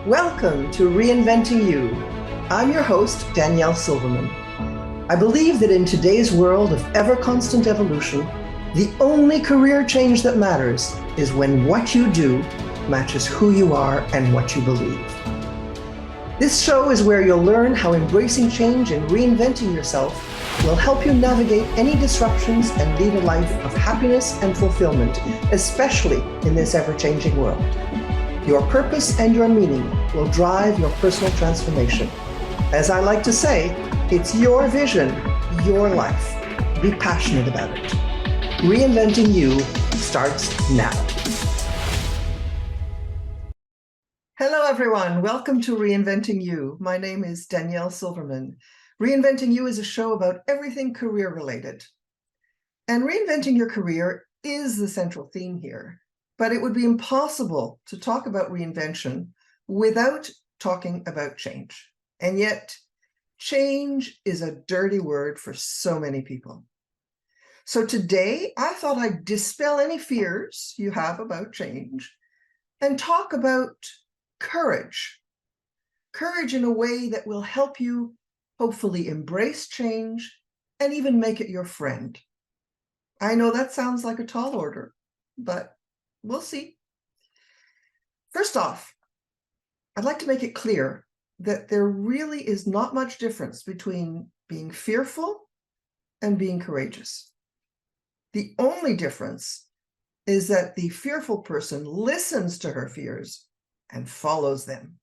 Welcome to Reinventing You. I'm your host, Danielle Silverman. I believe that in today's world of ever-constant evolution, the only career change that matters is when what you do matches who you are and what you believe. This show is where you'll learn how embracing change and reinventing yourself will help you navigate any disruptions and lead a life of happiness and fulfillment, especially in this ever-changing world. Your purpose and your meaning will drive your personal transformation. As I like to say, it's your vision, your life. Be passionate about it. Reinventing You starts now. Hello, everyone. Welcome to Reinventing You. My name is Danielle Silverman. Reinventing You is a show about everything career-related. And reinventing your career is the central theme here. But it would be impossible to talk about reinvention without talking about change. And yet, change is a dirty word for so many people. So today, I thought I'd dispel any fears you have about change and talk about courage. Courage in a way that will help you hopefully embrace change and even make it your friend. I know that sounds like a tall order, but we'll see. First off, I'd like to make it clear that there really is not much difference between being fearful and being courageous. The only difference is that the fearful person listens to her fears and follows them.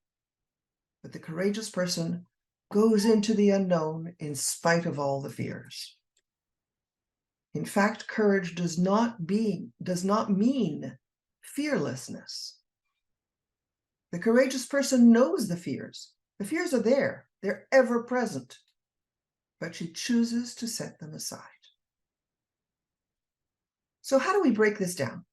But the courageous person goes into the unknown in spite of all the fears. In fact, courage does not mean fearlessness. The courageous person knows the fears. The fears are there. They're ever present. But she chooses to set them aside. So how do we break this down?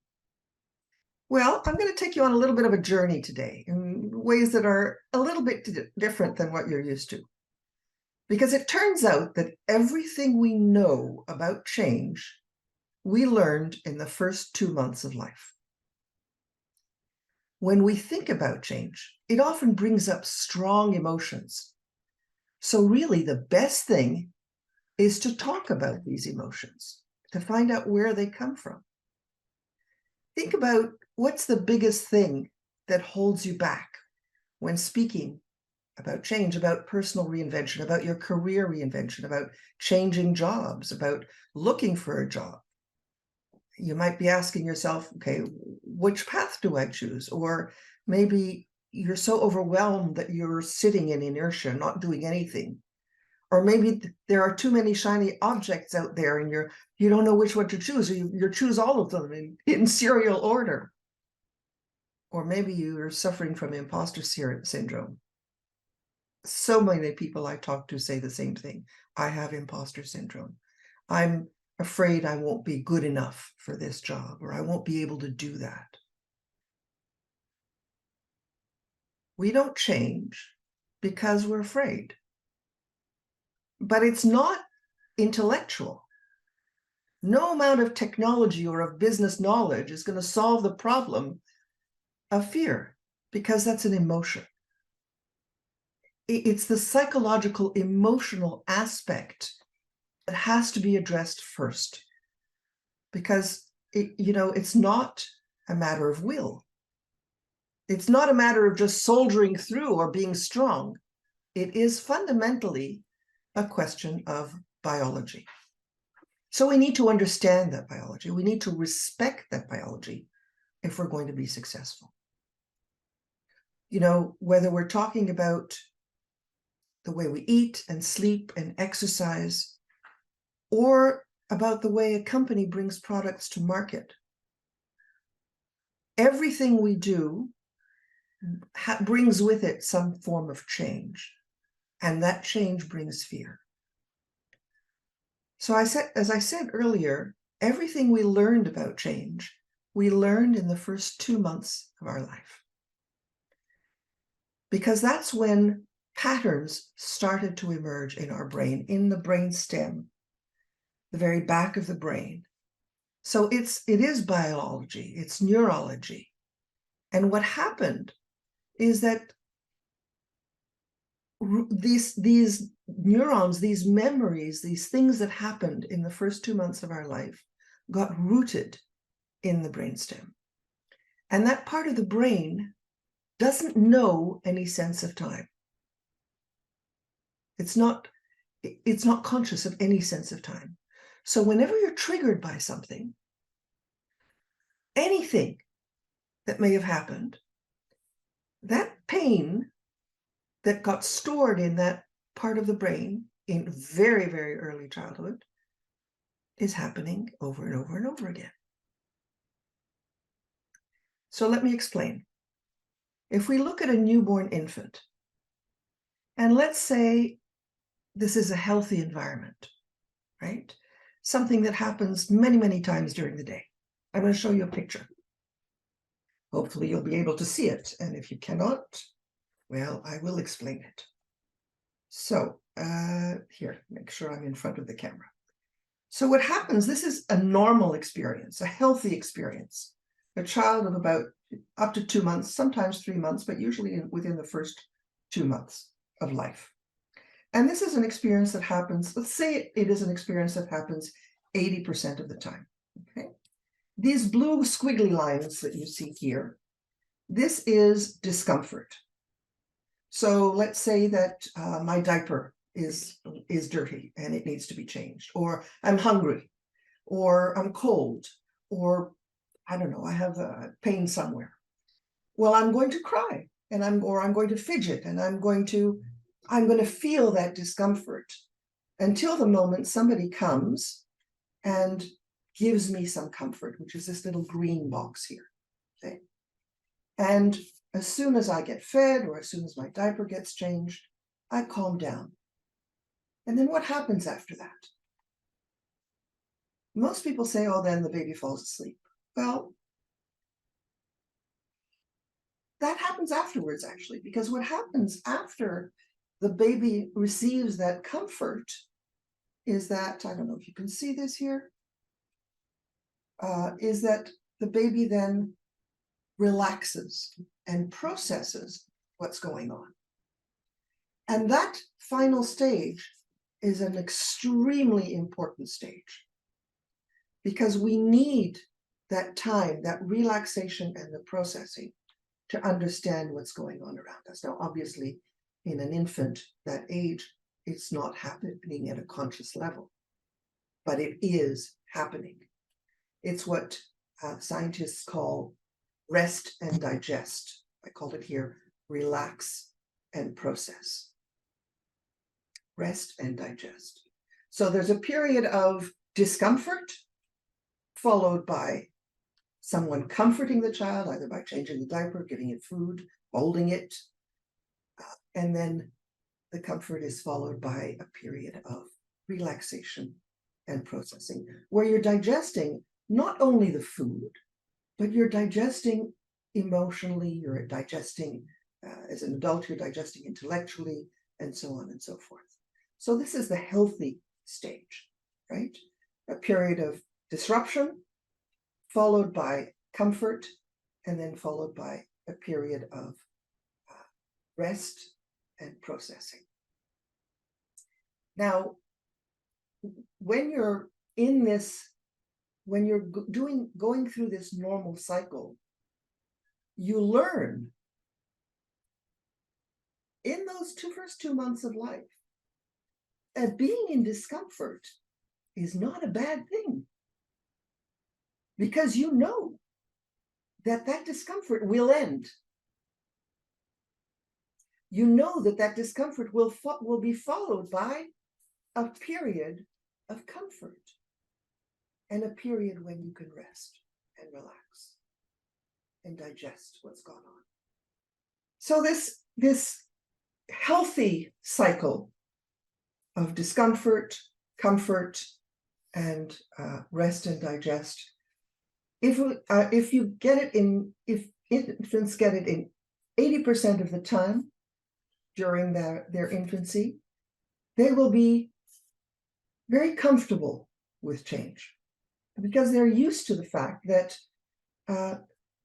Well, I'm going to take you on a little bit of a journey today in ways that are a little bit different than what you're used to. Because it turns out that everything we know about change, we learned in the first 2 months of life. When we think about change, it often brings up strong emotions. So really, the best thing is to talk about these emotions, to find out where they come from. Think about what's the biggest thing that holds you back when speaking about change, about personal reinvention, about your career reinvention, about changing jobs, about looking for a job. You might be asking yourself, okay, which path do I choose? Or maybe you're so overwhelmed that you're sitting in inertia, not doing anything. Or maybe there are too many shiny objects out there and you don't know which one to choose, or you choose all of them in serial order. Or maybe you're suffering from imposter syndrome. So many people I talk to say the same thing. I have imposter syndrome. I'm afraid I won't be good enough for this job, or I won't be able to do that. We don't change because we're afraid. But it's not intellectual. No amount of technology or of business knowledge is going to solve the problem of fear, because that's an emotion. It's the psychological, emotional aspect that has to be addressed first, because it's not a matter of will. It's not a matter of just soldiering through or being strong. It is fundamentally a question of biology. So we need to understand that biology. We need to respect that biology if we're going to be successful. Whether we're talking about the way we eat and sleep and exercise, or about the way a company brings products to market. Everything we do brings with it some form of change, and that change brings fear. So as I said earlier, everything we learned about change, we learned in the first 2 months of our life. Because that's when patterns started to emerge in our brain, in the brain stem, the very back of the brain. So it is biology, it's neurology. And what happened is that these neurons, these memories, these things that happened in the first 2 months of our life got rooted in the brainstem. And that part of the brain doesn't know any sense of time. It's not conscious of any sense of time. So whenever you're triggered by something, anything that may have happened, that pain that got stored in that part of the brain in very, very early childhood is happening over and over and over again. So let me explain. If we look at a newborn infant, and let's say this is a healthy environment, right? Something that happens many, many times during the day. I'm going to show you a picture. Hopefully you'll be able to see it. And if you cannot, well, I will explain it. So here, make sure I'm in front of the camera. So what happens, this is a normal experience, a healthy experience. A child of about up to 2 months, sometimes 3 months, but usually within the first 2 months of life. And this is an experience that happens, let's say it is an experience that happens 80% of the time, okay? These blue squiggly lines that you see here, this is discomfort. So let's say that my diaper is dirty and it needs to be changed, or I'm hungry, or I'm cold, or I don't know, I have pain somewhere. Well, I'm going to cry, and I'm going to fidget, and I'm going to feel that discomfort until the moment somebody comes and gives me some comfort, which is this little green box here. Okay. And as soon as I get fed, or as soon as my diaper gets changed, I calm down. And then what happens after that? Most people say, oh, then the baby falls asleep. Well, that happens afterwards, actually, because what happens after the baby receives that comfort is that, I don't know if you can see this here, is that the baby then relaxes and processes what's going on. And that final stage is an extremely important stage, because we need that time, that relaxation and the processing to understand what's going on around us. Now, obviously, in an infant that age, it's not happening at a conscious level, but it is happening. It's what scientists call rest and digest. I call it here relax and process. Rest and digest. So there's a period of discomfort followed by someone comforting the child, either by changing the diaper, giving it food, holding it. And then the comfort is followed by a period of relaxation and processing, where you're digesting not only the food, but you're digesting emotionally, you're digesting, as an adult, you're digesting intellectually, and so on and so forth. So this is the healthy stage, right? A period of disruption, followed by comfort, and then followed by a period of rest and processing. Now, when you're in this, when you're going through this normal cycle, you learn in those first 2 months of life that being in discomfort is not a bad thing, because you know that that discomfort will end. You know that that discomfort will be followed by a period of comfort and a period when you can rest and relax and digest what's gone on. So this healthy cycle of discomfort, comfort, and rest and digest, if infants get it in 80% of the time, during their infancy, they will be very comfortable with change because they're used to the fact that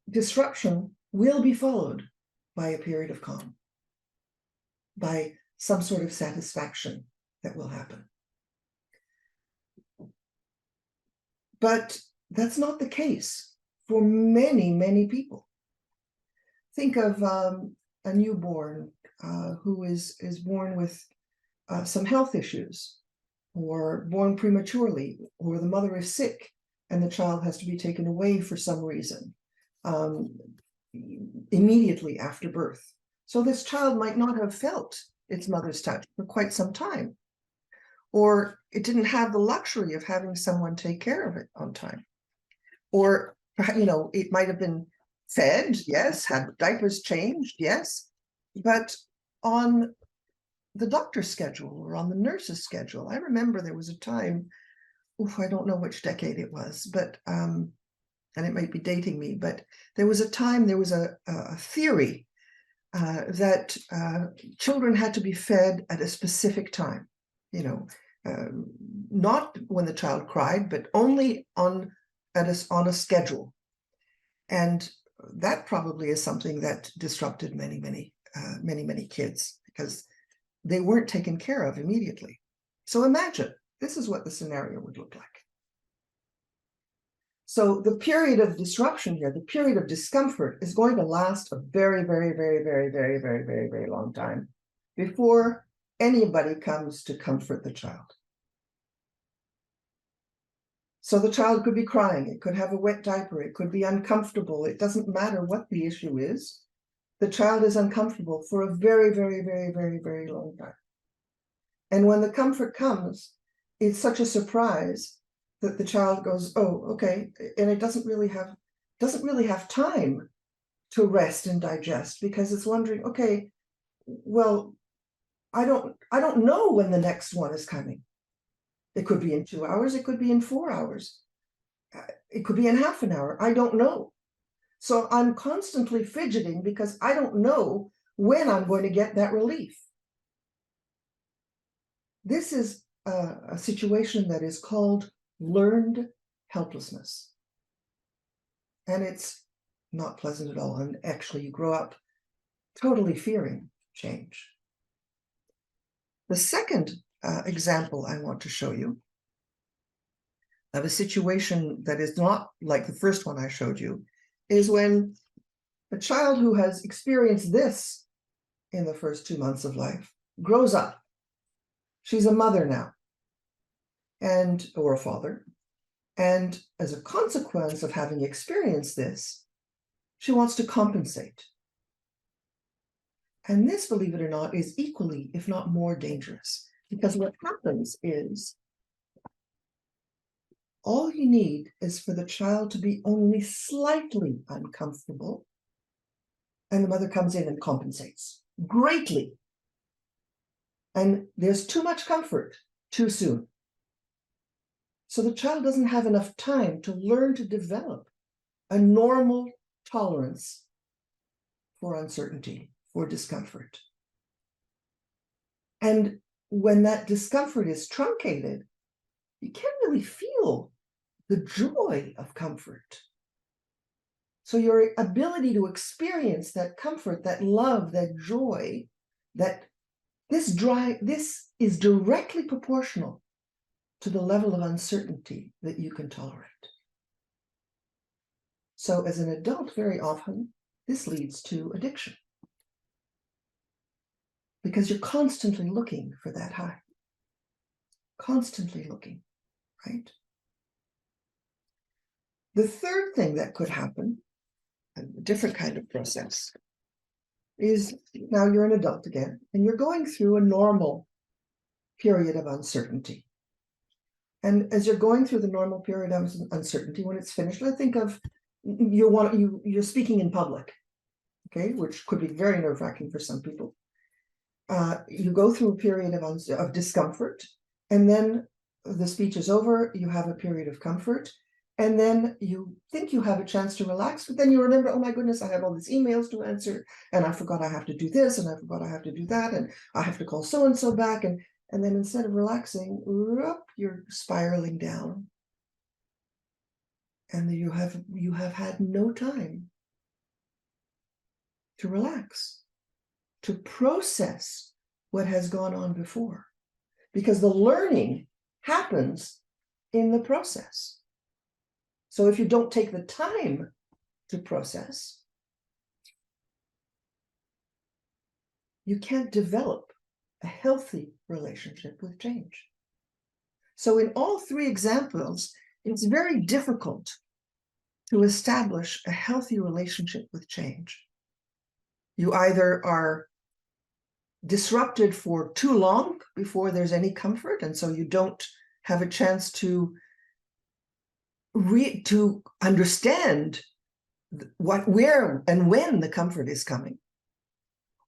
disruption will be followed by a period of calm, by some sort of satisfaction that will happen. But that's not the case for many, many people. Think of a newborn who is born with some health issues, or born prematurely, or the mother is sick and the child has to be taken away for some reason immediately after birth. So this child might not have felt its mother's touch for quite some time, or it didn't have the luxury of having someone take care of it on time. Or, it might have been fed, yes, had diapers changed, yes, but on the doctor's schedule or on the nurse's schedule. I remember there was a time, I don't know which decade it was, but and it might be dating me, but there was a time, there was a theory that children had to be fed at a specific time, not when the child cried, but only on a schedule. And that probably is something that disrupted many kids, because they weren't taken care of immediately. So imagine, this is what the scenario would look like. So the period of disruption here, the period of discomfort, is going to last a very, very, very, very, very, very, very, very long time before anybody comes to comfort the child. So the child could be crying, it could have a wet diaper, it could be uncomfortable. It doesn't matter what the issue is. The child is uncomfortable for a very, very, very, very, very long time. And when the comfort comes, it's such a surprise that the child goes, oh, okay, and it doesn't really have time to rest and digest, because it's wondering, okay, well, I don't know when the next one is coming. It could be in 2 hours, it could be in 4 hours, it could be in half an hour, I don't know. So I'm constantly fidgeting because I don't know when I'm going to get that relief. This is a situation that is called learned helplessness. And it's not pleasant at all. And actually, you grow up totally fearing change. The second example I want to show you of a situation that is not like the first one I showed you is when a child who has experienced this in the first 2 months of life grows up. She's a mother now, or a father. And as a consequence of having experienced this, she wants to compensate. And this, believe it or not, is equally, if not more, dangerous. Because what happens is, all you need is for the child to be only slightly uncomfortable, and the mother comes in and compensates greatly. And there's too much comfort too soon. So the child doesn't have enough time to learn to develop a normal tolerance for uncertainty, for discomfort. And when that discomfort is truncated, you can't really feel the joy of comfort. So your ability to experience that comfort, that love, that joy, this is directly proportional to the level of uncertainty that you can tolerate. So as an adult, very often, this leads to addiction, because you're constantly looking for that high, constantly looking, right? The third thing that could happen, a different kind of process, is now you're an adult again, and you're going through a normal period of uncertainty. And as you're going through the normal period of uncertainty, when it's finished, I think of you're speaking in public, okay, which could be very nerve-wracking for some people. You go through a period of discomfort, and then the speech is over, you have a period of comfort, And then you think you have a chance to relax, but then you remember, oh my goodness, I have all these emails to answer, and I forgot I have to do this, and I forgot I have to do that, and I have to call so-and-so back. And then instead of relaxing, you're spiraling down. And you have had no time to relax, to process what has gone on before. Because the learning happens in the process. So if you don't take the time to process, you can't develop a healthy relationship with change. So in all three examples, it's very difficult to establish a healthy relationship with change. You either are disrupted for too long before there's any comfort, and so you don't have a chance to understand where and when the comfort is coming,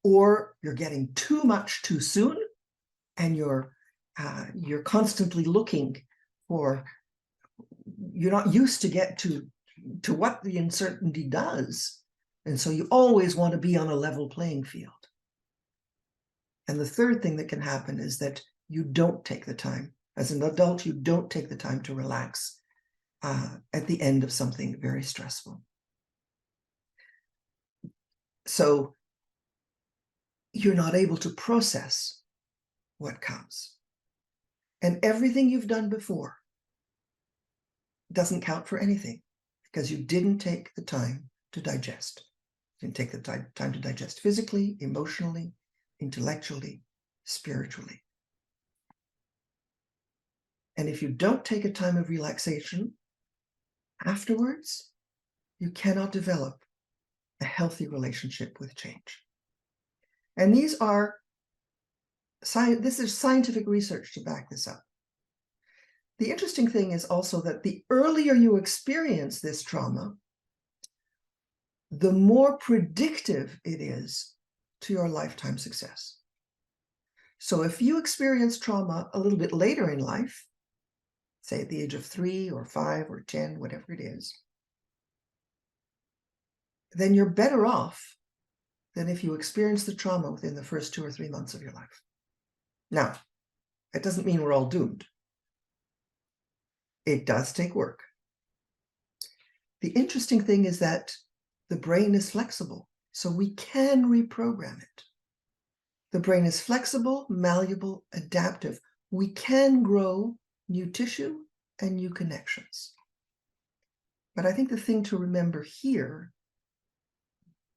or you're getting too much too soon, and you're constantly looking for, you're not used to get to what the uncertainty does, and so you always want to be on a level playing field. And the third thing that can happen is that you don't take the time. As an adult, you don't take the time to relax at the end of something very stressful. So you're not able to process what comes. And everything you've done before doesn't count for anything because you didn't take the time to digest. You didn't take the time to digest physically, emotionally, intellectually, spiritually. And if you don't take a time of relaxation afterwards, you cannot develop a healthy relationship with change. And this is scientific research to back this up. The interesting thing is also that the earlier you experience this trauma, the more predictive it is to your lifetime success. So if you experience trauma a little bit later in life, say at the age of 3 or 5 or 10, whatever it is, then you're better off than if you experience the trauma within the first 2 or 3 months of your life. Now, that doesn't mean we're all doomed. It does take work. The interesting thing is that the brain is flexible, so we can reprogram it. The brain is flexible, malleable, adaptive. We can grow new tissue and new connections. But I think the thing to remember here,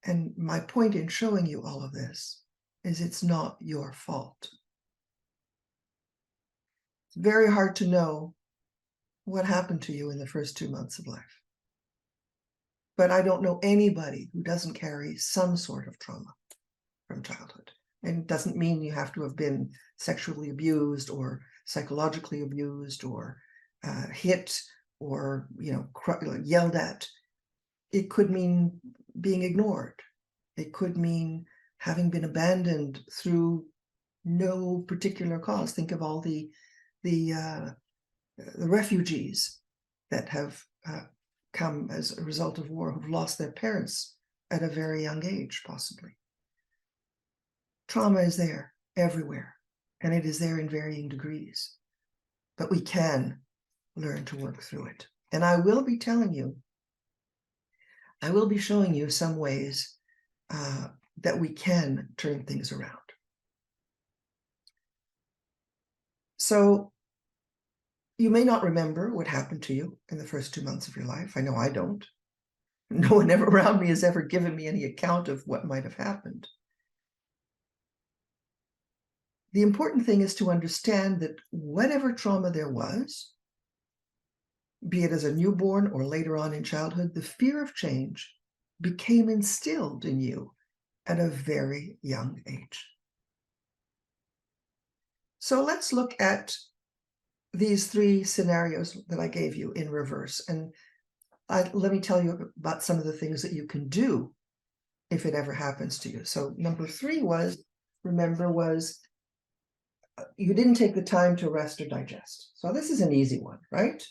and my point in showing you all of this, is it's not your fault. It's very hard to know what happened to you in the first 2 months of life. But I don't know anybody who doesn't carry some sort of trauma from childhood. And it doesn't mean you have to have been sexually abused or psychologically abused or hit or yelled at. It could mean being ignored. It could mean having been abandoned through no particular cause. Think of all the refugees that have come as a result of war, who've lost their parents at a very young age, possibly. Trauma is there everywhere, and it is there in varying degrees. But we can learn to work through it. And I will be showing you some ways that we can turn things around. So you may not remember what happened to you in the first 2 months of your life. I know I don't. No one ever around me has ever given me any account of what might have happened. The important thing is to understand that whatever trauma there was, be it as a newborn or later on in childhood, the fear of change became instilled in you at a very young age. So let's look at these 3 scenarios that I gave you in reverse. And let me tell you about some of the things that you can do if it ever happens to you. So number 3 was you didn't take the time to rest or digest. So this is an easy one, right?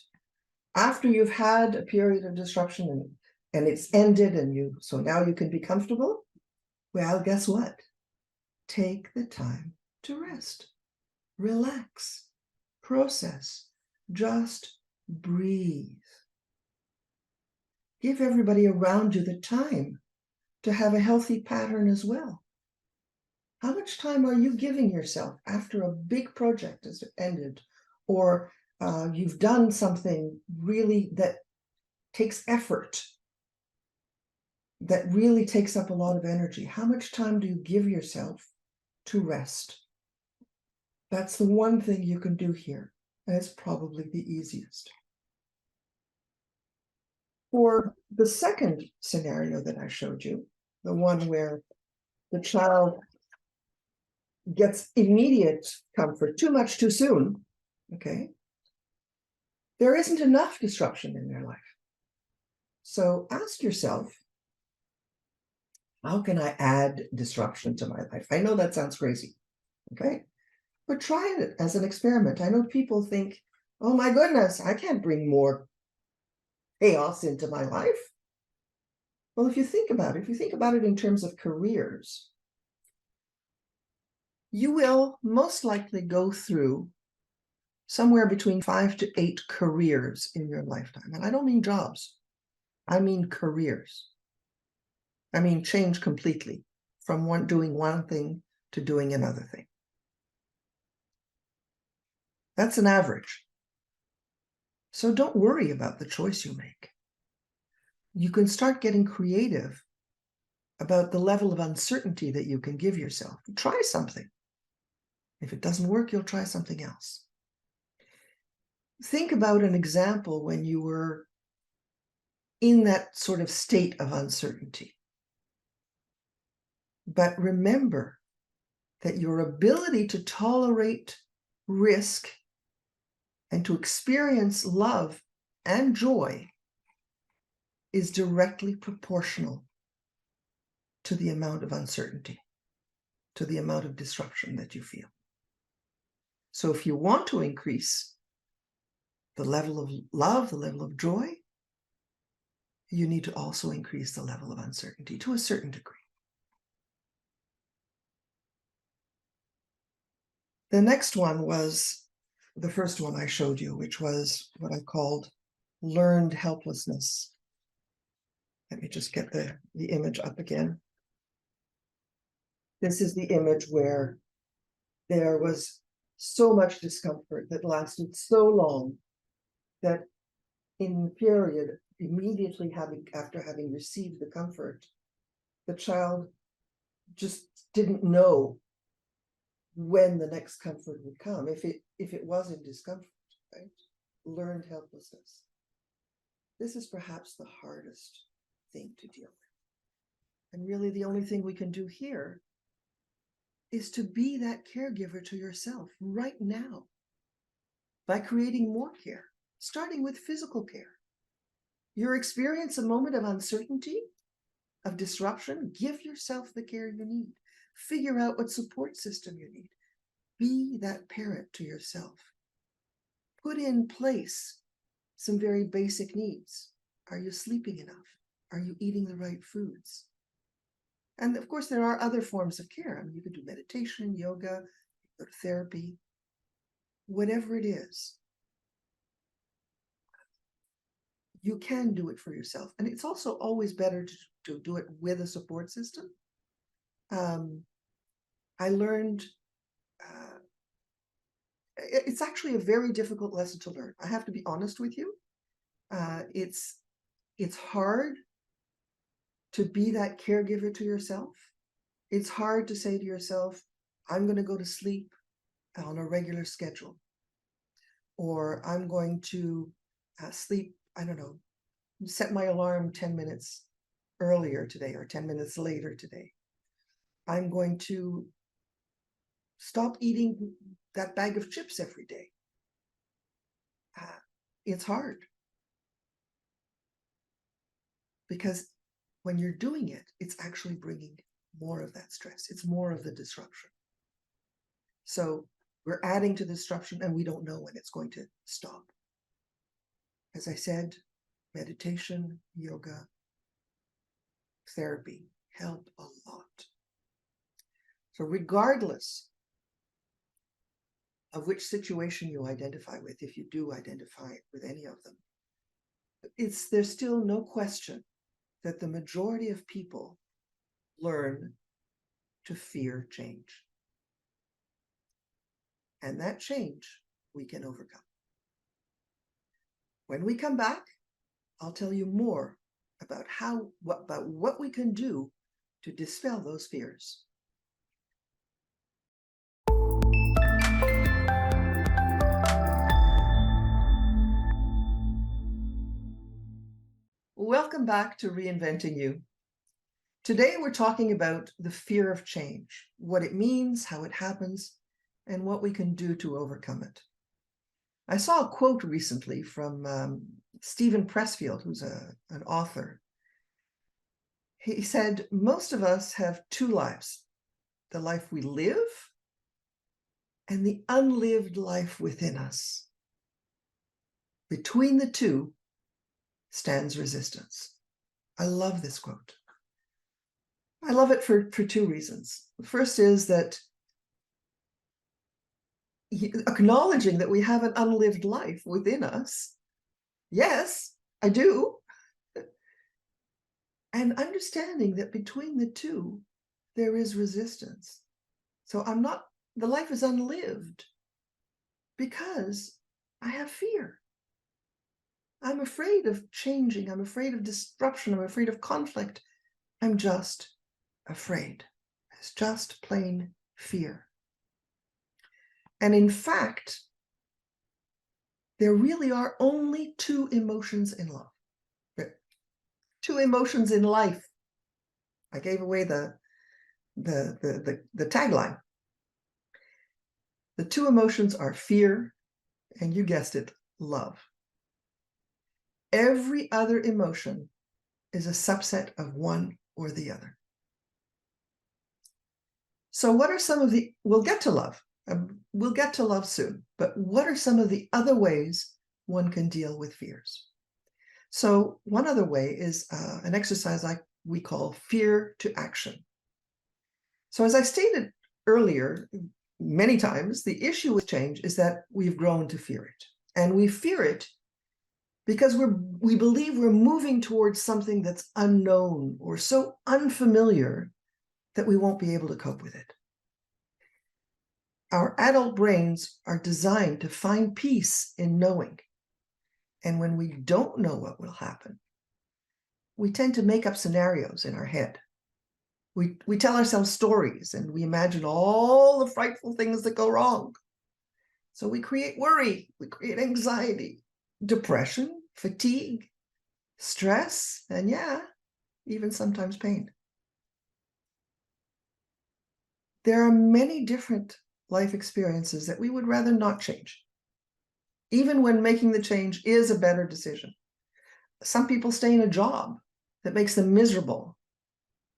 After you've had a period of disruption and it's ended and so now you can be comfortable, well, guess what? Take the time to rest, relax, process, just breathe. Give everybody around you the time to have a healthy pattern as well. How much time are you giving yourself after a big project has ended, or you've done something really that takes effort, that really takes up a lot of energy? How much time do you give yourself to rest? That's the one thing you can do here, and it's probably the easiest. For the second scenario that I showed you, the one where the child gets immediate comfort too much too soon, okay, there isn't enough disruption in their life. So ask yourself, how can I add disruption to my life? I know that sounds crazy, okay? But try it as an experiment. I know people think, oh my goodness, I can't bring more chaos into my life. Well, if you think about it in terms of careers, you will most likely go through somewhere between 5 to 8 careers in your lifetime. And I don't mean jobs, I mean careers. I mean change completely from doing one thing to doing another thing. That's an average. So don't worry about the choice you make. You can start getting creative about the level of uncertainty that you can give yourself. Try something. If it doesn't work, you'll try something else. Think about an example when you were in that sort of state of uncertainty. But remember that your ability to tolerate risk and to experience love and joy is directly proportional to the amount of uncertainty, to the amount of disruption that you feel. So if you want to increase the level of love, the level of joy, you need to also increase the level of uncertainty to a certain degree. The next one was the first one I showed you, which was what I called learned helplessness. Let me just get the image up again. This is the image where there was so much discomfort that lasted so long that in the period immediately after having received the comfort, the child just didn't know when the next comfort would come, if it was in discomfort, right? Learned helplessness. This is perhaps the hardest thing to deal with. And really the only thing we can do here is to be that caregiver to yourself right now by creating more care, starting with physical care. You experience a moment of uncertainty, of disruption, give yourself the care you need. Figure out what support system you need. Be that parent to yourself. Put in place some very basic needs. Are you sleeping enough? Are you eating the right foods? And of course, there are other forms of care. I mean, you can do meditation, yoga, go to therapy, whatever it is. You can do it for yourself. And it's also always better to do it with a support system. I learned, it's actually a very difficult lesson to learn. I have to be honest with you. It's hard to be that caregiver to yourself. It's hard to say to yourself, I'm going to go to sleep on a regular schedule, or I'm going to sleep, I don't know, set my alarm 10 minutes earlier today or 10 minutes later today. I'm going to stop eating that bag of chips every day. It's hard because when you're doing it, it's actually bringing more of that stress. It's more of the disruption. So we're adding to the disruption and we don't know when it's going to stop. As I said, meditation, yoga, therapy help a lot. So regardless of which situation you identify with, if you do identify with any of them, there's still no question that the majority of people learn to fear change. And that change we can overcome. When we come back, I'll tell you more about what we can do to dispel those fears. Welcome back to Reinventing You. Today we're talking about the fear of change, what it means, how it happens, and what we can do to overcome it. I saw a quote recently from Stephen Pressfield, who's an author. He said, most of us have two lives, the life we live and the unlived life within us. Between the two stands resistance. I love this quote. I love it for two reasons. The first is that acknowledging that we have an unlived life within us. Yes, I do. And understanding that between the two, there is resistance. So the life is unlived because I have fear. I'm afraid of changing. I'm afraid of disruption. I'm afraid of conflict. I'm just afraid. It's just plain fear. And in fact, there really are only two emotions in love. Two emotions in life. I gave away the tagline. The two emotions are fear, and you guessed it, love. Every other emotion is a subset of one or the other. So what are some of we'll get to love. We'll get to love soon, but what are some of the other ways one can deal with fears? So one other way is an exercise we call fear to action. So as I stated earlier, many times, the issue with change is that we've grown to fear it. And we fear it because we believe we're moving towards something that's unknown or so unfamiliar that we won't be able to cope with it. Our adult brains are designed to find peace in knowing. And when we don't know what will happen, we tend to make up scenarios in our head. We tell ourselves stories and we imagine all the frightful things that go wrong. So we create worry, we create anxiety, depression, fatigue, stress, and even sometimes pain. There are many different life experiences that we would rather not change, even when making the change is a better decision. Some people stay in a job that makes them miserable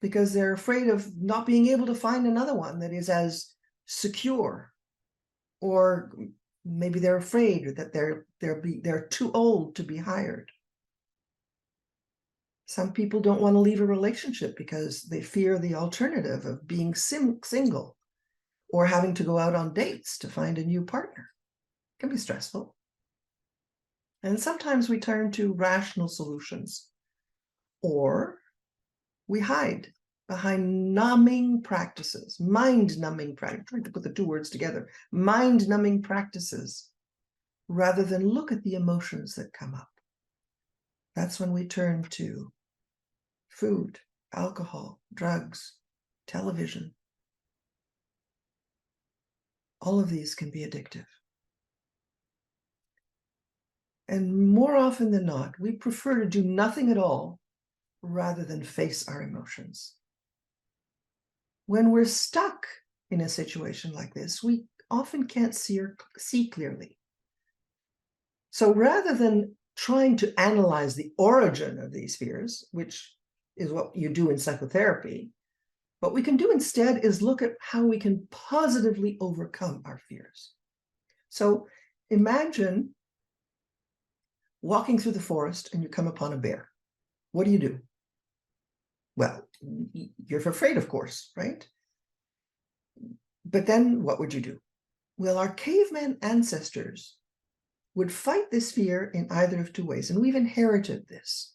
because they're afraid of not being able to find another one that is as secure, or maybe they're afraid that they're too old to be hired. Some people don't want to leave a relationship because they fear the alternative of being single or having to go out on dates to find a new partner. It can be stressful. And sometimes we turn to rational solutions, or we hide behind numbing practices, mind-numbing practices, trying to put the two words together, mind-numbing practices, rather than look at the emotions that come up. That's when we turn to food, alcohol, drugs, television. All of these can be addictive. And more often than not, we prefer to do nothing at all rather than face our emotions. When we're stuck in a situation like this, we often can't see clearly. So rather than trying to analyze the origin of these fears, which is what you do in psychotherapy, what we can do instead is look at how we can positively overcome our fears. So imagine walking through the forest and you come upon a bear. What do? Well, you're afraid, of course, right? But then what would you do? Well, our caveman ancestors would fight this fear in either of two ways, and we've inherited this.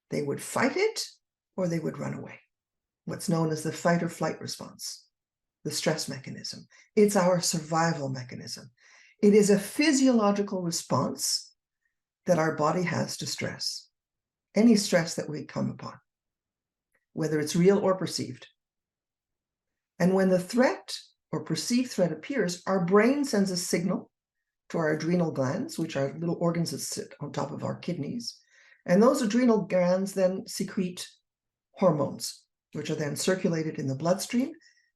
They would fight it or they would run away. What's known as the fight or flight response, the stress mechanism. It's our survival mechanism. It is a physiological response that our body has to stress, any stress that we come upon, whether it's real or perceived. And when the threat or perceived threat appears, our brain sends a signal to our adrenal glands, which are little organs that sit on top of our kidneys. And those adrenal glands then secrete hormones, which are then circulated in the bloodstream,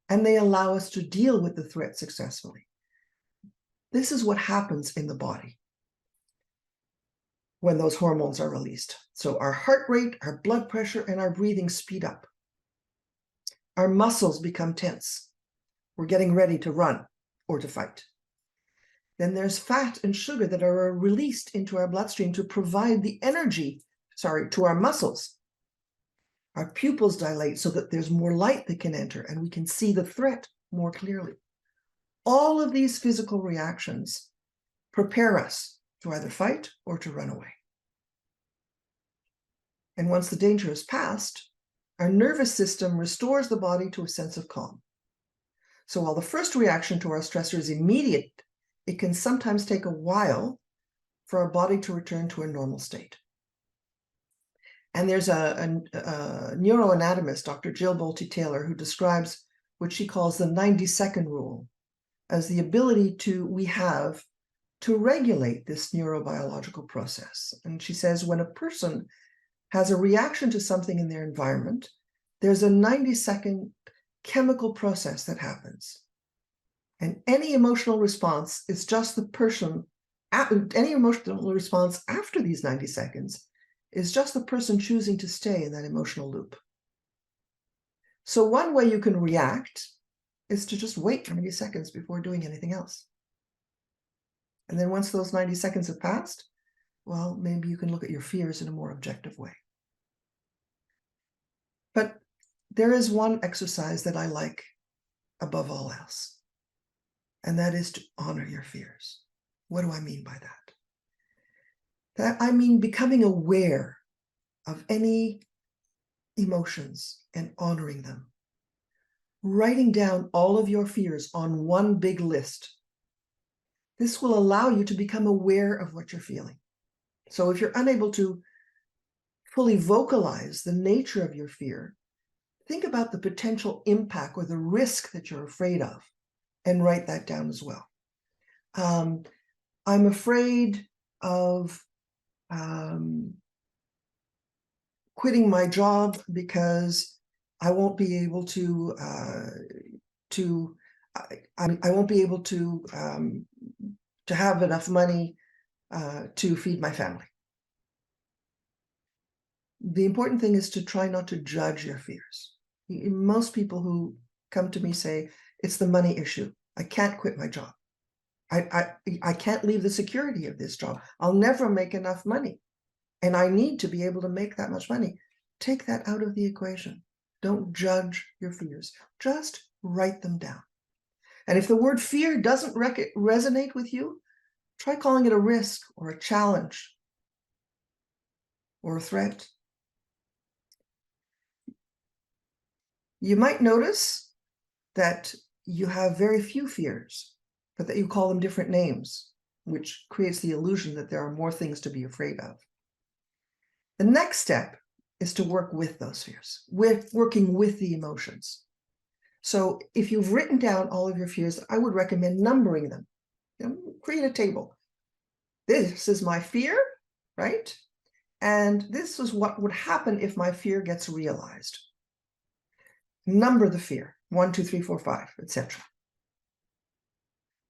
and they allow us to deal with the threat successfully. This is what happens in the body when those hormones are released. So our heart rate, our blood pressure, and our breathing speed up. Our muscles become tense. We're getting ready to run or to fight. Then there's fat and sugar that are released into our bloodstream to provide the energy, to our muscles. Our pupils dilate so that there's more light that can enter and we can see the threat more clearly. All of these physical reactions prepare us to either fight or to run away. And once the danger is past, our nervous system restores the body to a sense of calm. So while the first reaction to our stressor is immediate, it can sometimes take a while for our body to return to a normal state. And there's a neuroanatomist, Dr. Jill Bolte-Taylor, who describes what she calls the 90-second rule as the ability we have to regulate this neurobiological process. And she says when a person has a reaction to something in their environment, there's a 90-second chemical process that happens. And any emotional response is just the person, any emotional response after these 90 seconds is just the person choosing to stay in that emotional loop. So one way you can react is to just wait 90 seconds before doing anything else. And then once those 90 seconds have passed, well, maybe you can look at your fears in a more objective way. But there is one exercise that I like above all else, and that is to honor your fears. What do I mean by that? I mean becoming aware of any emotions and honoring them. Writing down all of your fears on one big list. This will allow you to become aware of what you're feeling. So if you're unable to fully vocalize the nature of your fear, think about the potential impact or the risk that you're afraid of and write that down as well. I'm afraid of quitting my job because I won't be able to have enough money to feed my family. The important thing is to try not to judge your fears. Most people who come to me say, it's the money issue. I can't quit my job. I can't leave the security of this job. I'll never make enough money. And I need to be able to make that much money. Take that out of the equation. Don't judge your fears. Just write them down. And if the word fear doesn't resonate with you, try calling it a risk or a challenge or a threat. You might notice that you have very few fears, but that you call them different names, which creates the illusion that there are more things to be afraid of. The next step is to work with those fears, working with the emotions. So if you've written down all of your fears, I would recommend numbering them. Create a table. This is my fear, right? And this is what would happen if my fear gets realized. Number the fear, 1, 2, 3, 4, 5, etc.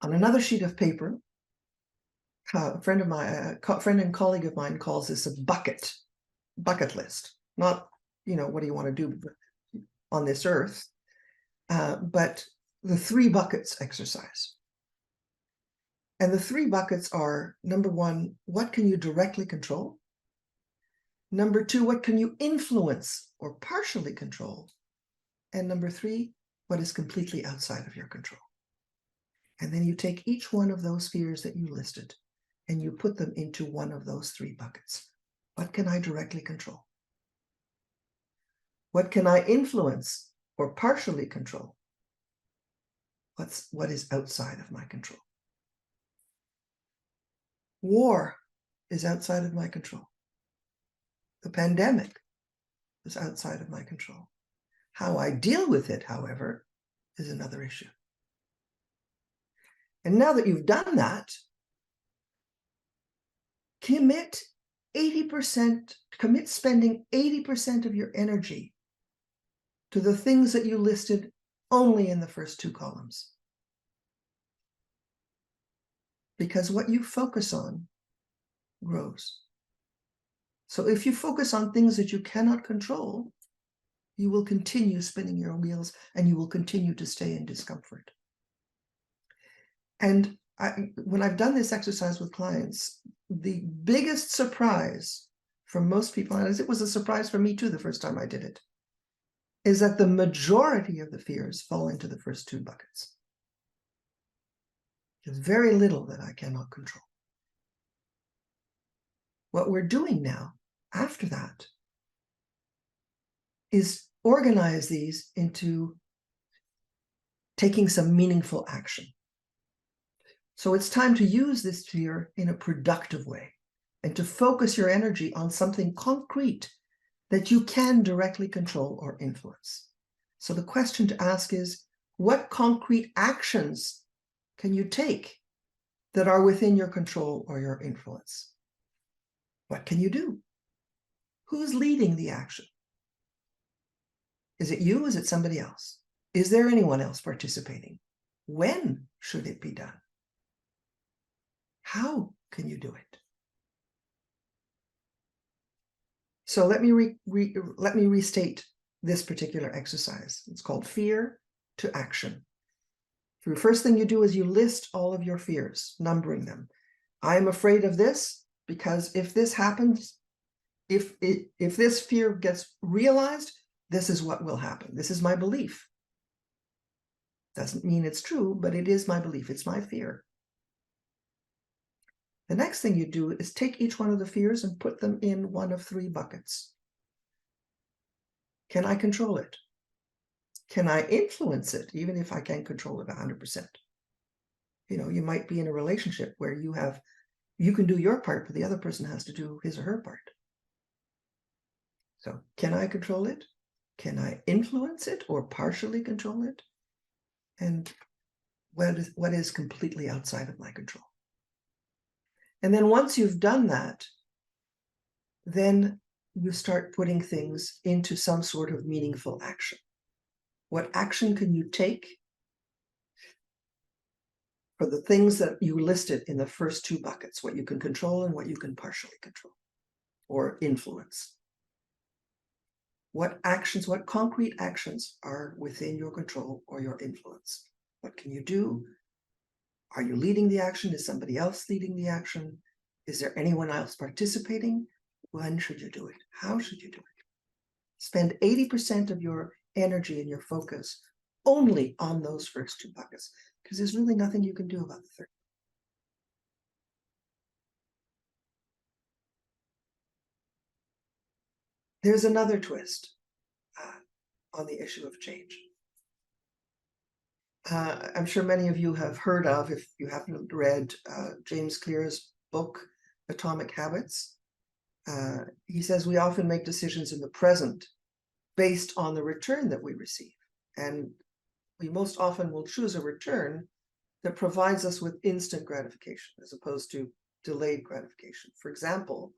On another sheet of paper, a friend and colleague of mine calls this a bucket list. Not, what do you want to do on this earth, but the 3 buckets exercise. And the three buckets are, number one, what can you directly control? Number two, what can you influence or partially control? And number three, what is completely outside of your control? And then you take each one of those fears that you listed and you put them into one of those three buckets. What can I directly control? What can I influence or partially control? What is outside of my control? War is outside of my control. The pandemic is outside of my control. How I deal with it, however, is another issue. And now that you've done that, commit spending 80% of your energy to the things that you listed only in the first two columns. Because what you focus on grows. So if you focus on things that you cannot control, you will continue spinning your wheels and you will continue to stay in discomfort. And when I've done this exercise with clients, the biggest surprise for most people, and it was a surprise for me too the first time I did it, is that the majority of the fears fall into the first two buckets. There's very little that I cannot control. What we're doing now, after that, is organize these into taking some meaningful action. So it's time to use this fear in a productive way and to focus your energy on something concrete that you can directly control or influence. So the question to ask is, what concrete actions can you take that are within your control or your influence? What can you do? Who's leading the action? Is it you? Is it somebody else? Is there anyone else participating? When should it be done? How can you do it? So let me restate this particular exercise. It's called Fear to Action. The first thing you do is you list all of your fears, numbering them. I'm afraid of this because if this happens, if this fear gets realized, this is what will happen. This is my belief. Doesn't mean it's true, but it is my belief. It's my fear. The next thing you do is take each one of the fears and put them in one of three buckets. Can I control it? Can I influence it, even if I can't control it 100%? You know, you might be in a relationship where you can do your part, but the other person has to do his or her part. So can I control it? Can I influence it or partially control it? And what is completely outside of my control? And then once you've done that, then you start putting things into some sort of meaningful action. What action can you take for the things that you listed in the first two buckets, what you can control and what you can partially control or influence? What actions, what concrete actions are within your control or your influence? What can you do? Are you leading the action? Is somebody else leading the action? Is there anyone else participating? When should you do it? How should you do it? Spend 80% of your energy and your focus only on those first two buckets, because there's really nothing you can do about the third. There's another twist on the issue of change. I'm sure many of you have heard of, if you haven't read James Clear's book, Atomic Habits. He says we often make decisions in the present based on the return that we receive. And we most often will choose a return that provides us with instant gratification as opposed to delayed gratification. For example,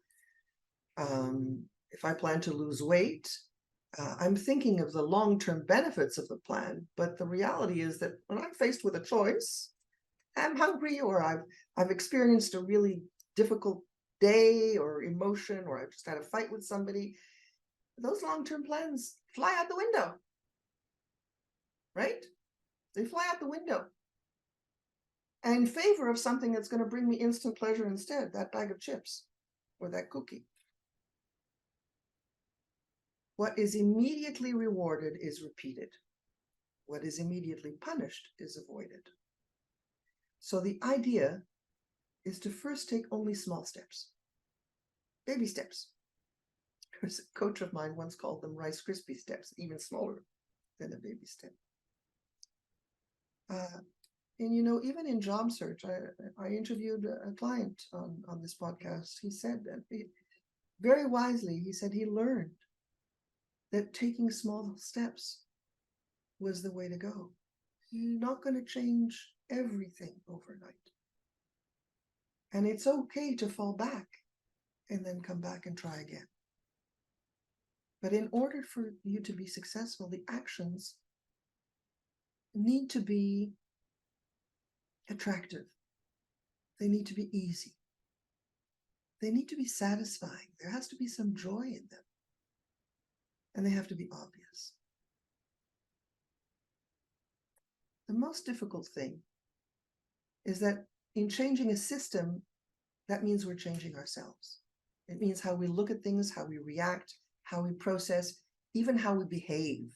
if I plan to lose weight, I'm thinking of the long-term benefits of the plan, but the reality is that when I'm faced with a choice, I'm hungry or I've experienced a really difficult day or emotion, or I've just had a fight with somebody, those long-term plans fly out the window, right? They fly out the window. in favor of something that's going to bring me instant pleasure instead, that bag of chips or that cookie. What is immediately rewarded is repeated. What is immediately punished is avoided. So the idea is to first take only small steps, baby steps. There's a coach of mine once called them Rice Krispie steps, even smaller than a baby step. And you know, even in job search, I interviewed a client on this podcast. He said that very wisely, he said he learned that taking small steps was the way to go. You're not going to change everything overnight. And it's okay to fall back and then come back and try again. But in order for you to be successful, the actions need to be attractive. They need to be easy. They need to be satisfying. There has to be some joy in them. And they have to be obvious. The most difficult thing is that in changing a system, that means we're changing ourselves. It means how we look at things, how we react, how we process, even how we behave.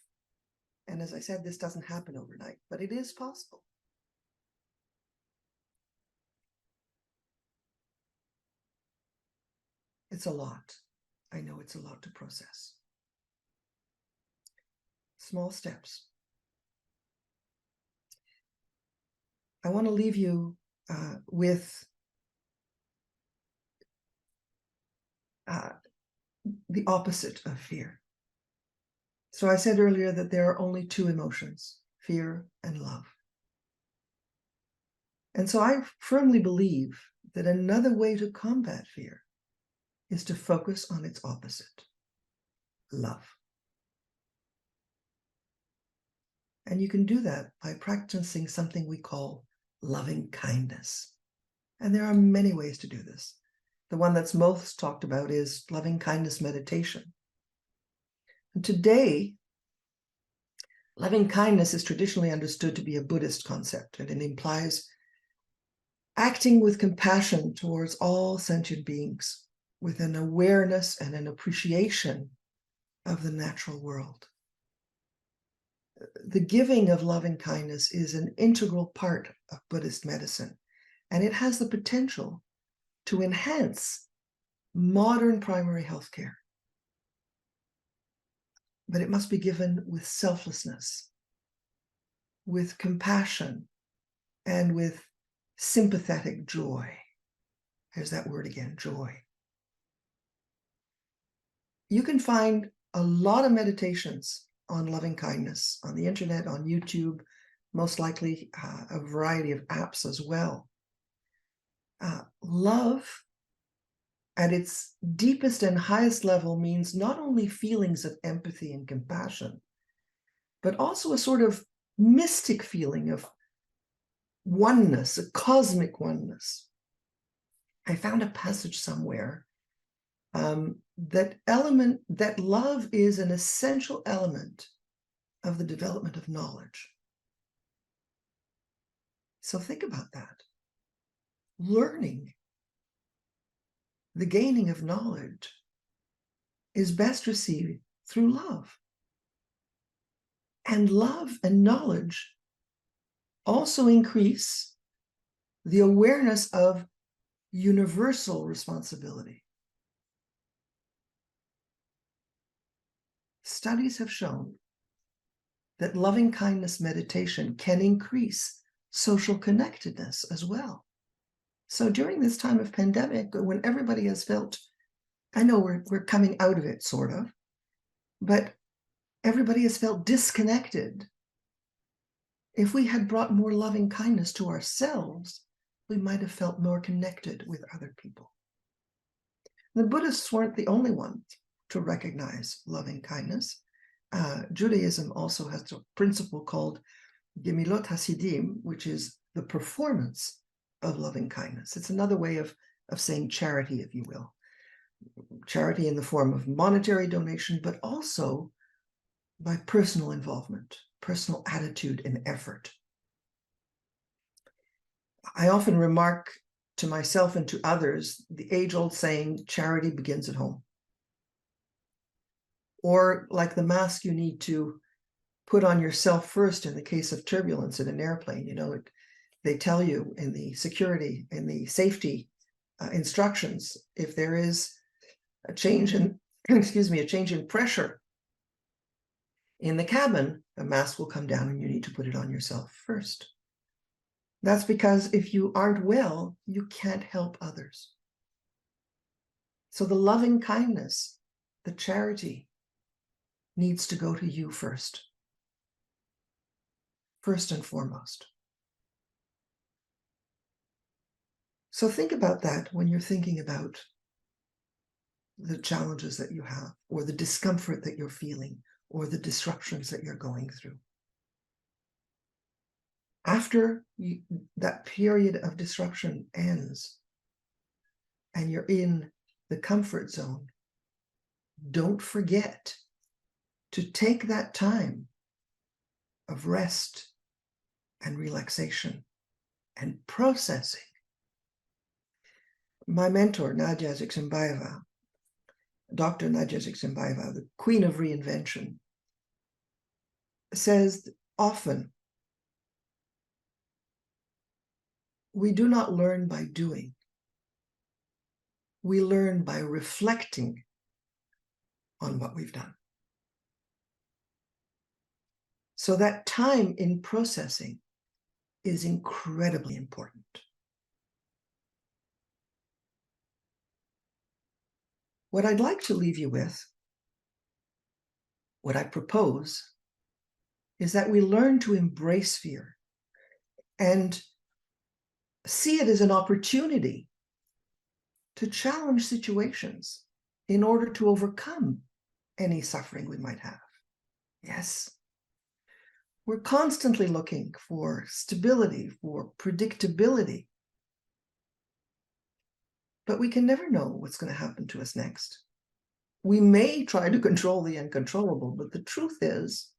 And as I said, this doesn't happen overnight, but it is possible. It's a lot. I know it's a lot to process. Small steps. I want to leave you with the opposite of fear. So I said earlier that there are only two emotions, fear and love. And so I firmly believe that another way to combat fear is to focus on its opposite, love. And you can do that by practicing something we call loving kindness. And there are many ways to do this. The one that's most talked about is loving kindness meditation. And today, loving kindness is traditionally understood to be a Buddhist concept, and it implies acting with compassion towards all sentient beings, with an awareness and an appreciation of the natural world. The giving of loving kindness is an integral part of Buddhist medicine, and it has the potential to enhance modern primary health care. But it must be given with selflessness, with compassion, and with sympathetic joy. There's that word again, joy. You can find a lot of meditations on loving kindness on the internet, on YouTube, most likely a variety of apps as well. Love at its deepest and highest level means not only feelings of empathy and compassion, but also a sort of mystic feeling of oneness, a cosmic oneness. I found a passage somewhere that love is an essential element of the development of knowledge. So think about that. Learning, the gaining of knowledge, is best received through love. And love and knowledge also increase the awareness of universal responsibility. Studies have shown that loving kindness meditation can increase social connectedness as well. So during this time of pandemic, when everybody has felt, I know we're coming out of it sort of, but everybody has felt disconnected. If we had brought more loving kindness to ourselves, we might have felt more connected with other people. The Buddhists weren't the only ones to recognize loving kindness. Judaism also has a principle called Gemilot Hasidim, which is the performance of loving kindness. It's another way of saying charity, if you will. Charity in the form of monetary donation, but also by personal involvement, personal attitude and effort. I often remark to myself and to others the age-old saying, charity begins at home. Or like the mask you need to put on yourself first in the case of turbulence in an airplane. They tell you in the security, in the safety instructions, if there is a change in, a change in pressure in the cabin, a mask will come down and you need to put it on yourself first. That's because if you aren't well, you can't help others. So the loving kindness, the charity, needs to go to you first and foremost. So think about that when you're thinking about the challenges that you have, or the discomfort that you're feeling, or the disruptions that you're going through. After that period of disruption ends and you're in the comfort zone, don't forget to take that time of rest and relaxation and processing. My mentor, Nadia Ziximbaeva, Dr. Nadia Ziximbaeva, the queen of reinvention, says often, we do not learn by doing. We learn by reflecting on what we've done. So that time in processing is incredibly important. What I'd like to leave you with, what I propose, is that we learn to embrace fear and see it as an opportunity to challenge situations in order to overcome any suffering we might have. Yes, we're constantly looking for stability, for predictability, but we can never know what's going to happen to us next. We may try to control the uncontrollable, but the truth is,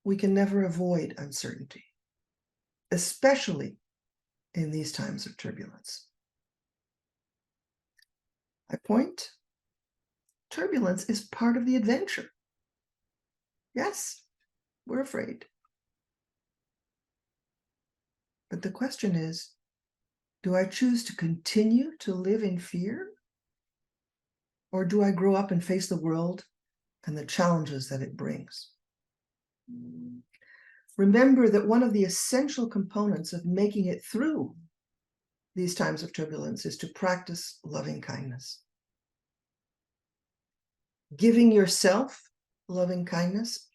we can never avoid uncertainty, especially in these times of turbulence. My point? Turbulence is part of the adventure. Yes, we're afraid. But the question is, do I choose to continue to live in fear? Or do I grow up and face the world and the challenges that it brings? Remember that one of the essential components of making it through these times of turbulence is to practice loving kindness. Giving yourself loving kindness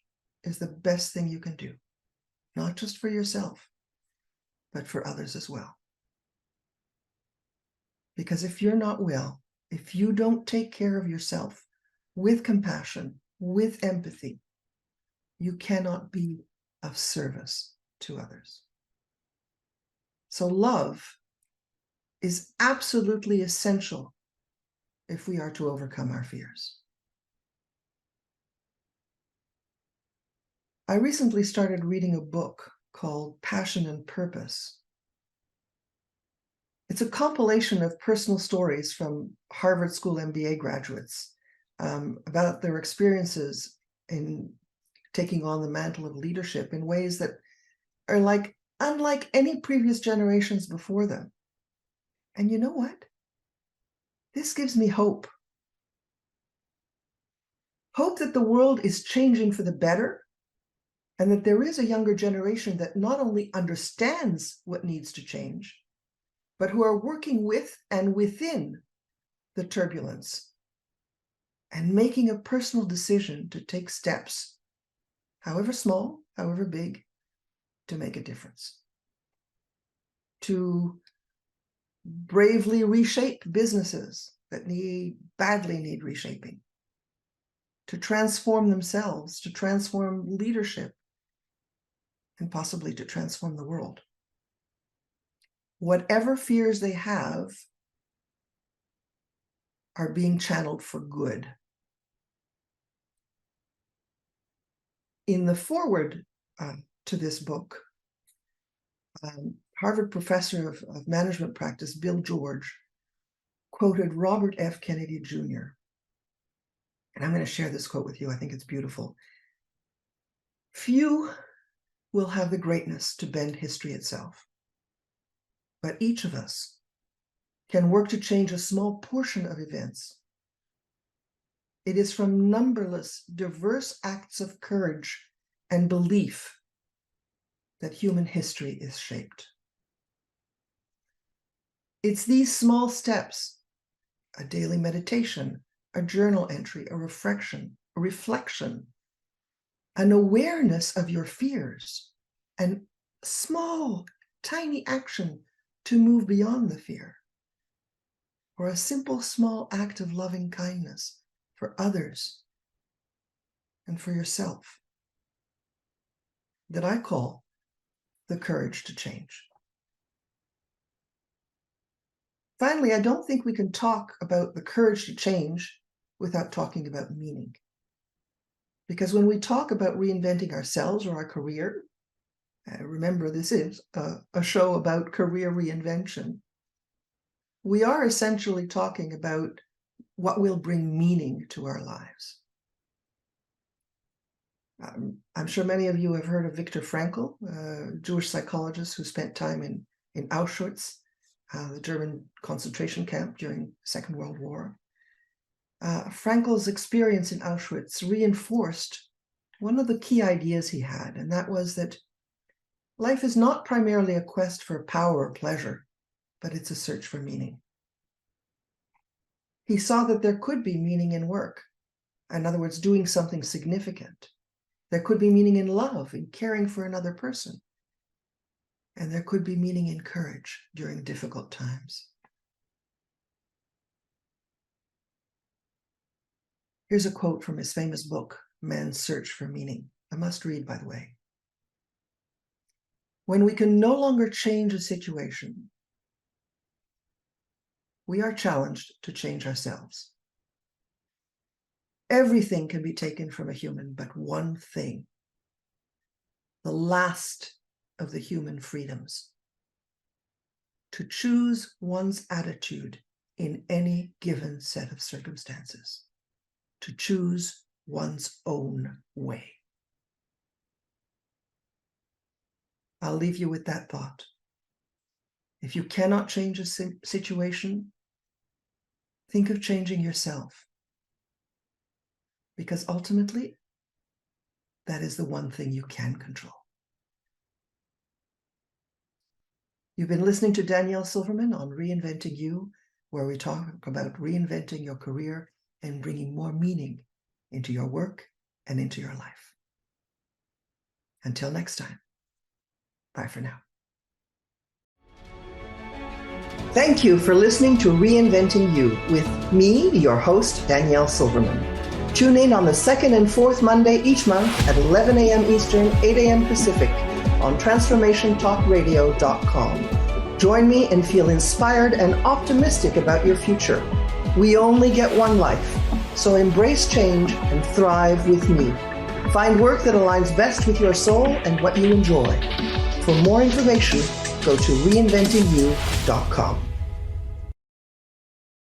is the best thing you can do, not just for yourself, but for others as well. Because if you're not well, if you don't take care of yourself with compassion, with empathy, you cannot be of service to others. So love is absolutely essential if we are to overcome our fears. I recently started reading a book called Passion and Purpose. It's a compilation of personal stories from Harvard School MBA graduates about their experiences in taking on the mantle of leadership in ways that are unlike any previous generations before them. And you know what? This gives me hope. Hope that the world is changing for the better, and that there is a younger generation that not only understands what needs to change, but who are working with and within the turbulence and making a personal decision to take steps, however small, however big, to make a difference. To bravely reshape businesses that badly need reshaping. To transform themselves, to transform leadership, and possibly to transform the world. Whatever fears they have are being channeled for good. In the foreword to this book, Harvard professor of management practice, Bill George, quoted Robert F. Kennedy Jr. And I'm going to share this quote with you. I think it's beautiful. Few will have the greatness to bend history itself, but each of us can work to change a small portion of events. It is from numberless, diverse acts of courage and belief that human history is shaped. It's these small steps, a daily meditation, a journal entry, a reflection, an awareness of your fears, and small, tiny action to move beyond the fear, or a simple, small act of loving kindness for others and for yourself, that I call the courage to change. Finally, I don't think we can talk about the courage to change without talking about meaning. Because when we talk about reinventing ourselves or our career, remember this is a show about career reinvention, we are essentially talking about what will bring meaning to our lives. I'm sure many of you have heard of Viktor Frankl, a Jewish psychologist who spent time in Auschwitz, the German concentration camp during the Second World War. Frankl's experience in Auschwitz reinforced one of the key ideas he had, and that was that life is not primarily a quest for power or pleasure, but it's a search for meaning. He saw that there could be meaning in work, in other words, doing something significant. There could be meaning in love, in caring for another person. And there could be meaning in courage during difficult times. Here's a quote from his famous book, Man's Search for Meaning. A must read, by the way. When we can no longer change a situation, we are challenged to change ourselves. Everything can be taken from a human, but one thing, the last of the human freedoms, to choose one's attitude in any given set of circumstances, to choose one's own way. I'll leave you with that thought. If you cannot change a situation, think of changing yourself. Because ultimately, that is the one thing you can control. You've been listening to Danielle Silverman on Reinventing You, where we talk about reinventing your career and bringing more meaning into your work and into your life. Until next time, bye for now. Thank you for listening to Reinventing You with me, your host, Danielle Silverman. Tune in on the second and fourth Monday each month at 11 a.m. Eastern, 8 a.m. Pacific on transformationtalkradio.com. Join me and feel inspired and optimistic about your future. We only get one life, so embrace change and thrive with me. Find work that aligns best with your soul and what you enjoy. For more information, go to reinventingyou.com.